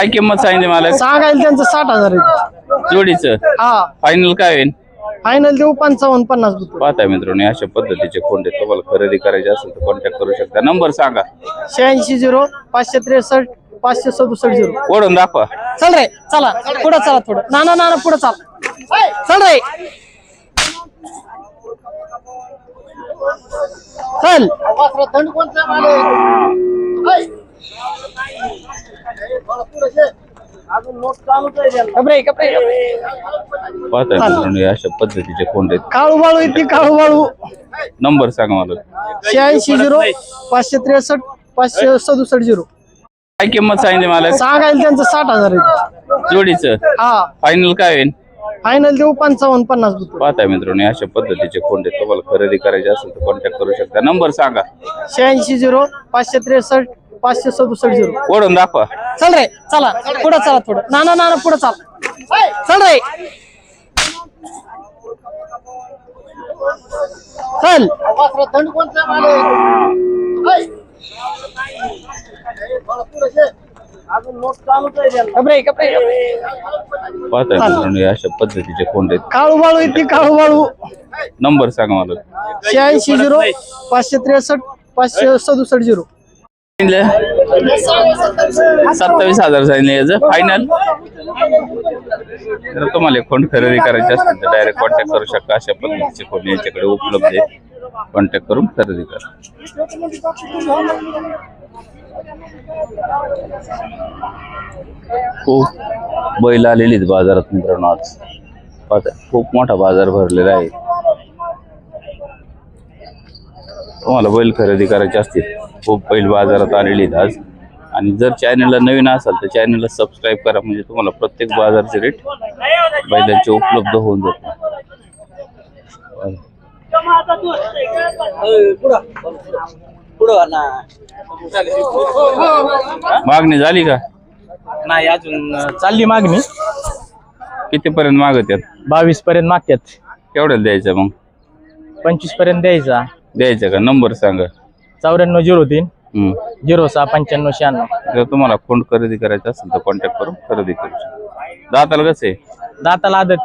काय किंमत सांगितली मला? सांगायला त्यांचं 60,000 आहे जोडीचं. हा फायनल काय होईल? फायनल देऊ 55-50 रुपये. पाहता मित्रांनो अशा पद्धतीचे कोंडे तुम्हाला खरेदी करायचे असेल तर कॉन्टॅक्ट करू शकता. नंबर सांगा. 86 563 567 ओढून दाखवा. चल रे चला पुढं चला थोडं ना पुढं चाल चल रे चल पाहता मित्रांनो अशा पद्धतीचे कोंडे. काळू बाळू येते काळू बाळू. नंबर सांगा मला. 86 563 567 काय किंमत सांगितली मला? सांगायला त्यांचं 60,000 आहे जोडीचं. हा फायनल काय होईल? फायनल देऊ 55-50 रुपये. पाहता मित्रांनो अशा पद्धतीचे कोंडे तुम्हाला खरेदी करायचे असेल तर कॉन्टॅक्ट करू शकता. नंबर सांगा. 86 563 567 ओढून दाखवा. चल रे चला पुढं चला थोडं ना पुढं चाल चल रे चल पाहता मित्रांनो अशा पद्धतीचे कोंडे. काळू बाळू येते काळू बाळू. नंबर सांगा मला. 86 563 567 27,000 सांगितले याचं फायनल. जर तुम्हाला कोण खरेदी करायचे असतील तर डायरेक्ट कॉन्टॅक्ट करू शकता. अशा पद्धतीचे कोण यांच्याकडे उपलब्ध आहे. कॉन्टॅक्ट करून खरेदी करा. खूप बैल आलेली आहेत बाजारात मित्रांनो. आज पाहता खूप मोठा बाजार भरलेला आहे. तुम्हाला बैल खरेदी करायचे असतील खूप बैल बाजारात आलेली आहेत आज. आणि जर चॅनलला नवीन असाल तर चॅनलला सबस्क्राईब करा म्हणजे तुम्हाला प्रत्येक बाजारचे रेट बैलांचे उपलब्ध होऊन जातात. मागणी झाली का? नाही अजून चालली मागणी. कितीपर्यंत मागत आहेत? 22 पर्यंत मागतात. केवढ्याला द्यायचं मग? 25 पर्यंत द्यायचं का? नंबर सांगा. 9403 06 95 96. जर तुम्हाला फोन खरेदी करायचा असेल तर कॉन्टॅक्ट करून खरेदी करू शकता. दाताला कसं आहे? दाताला आदत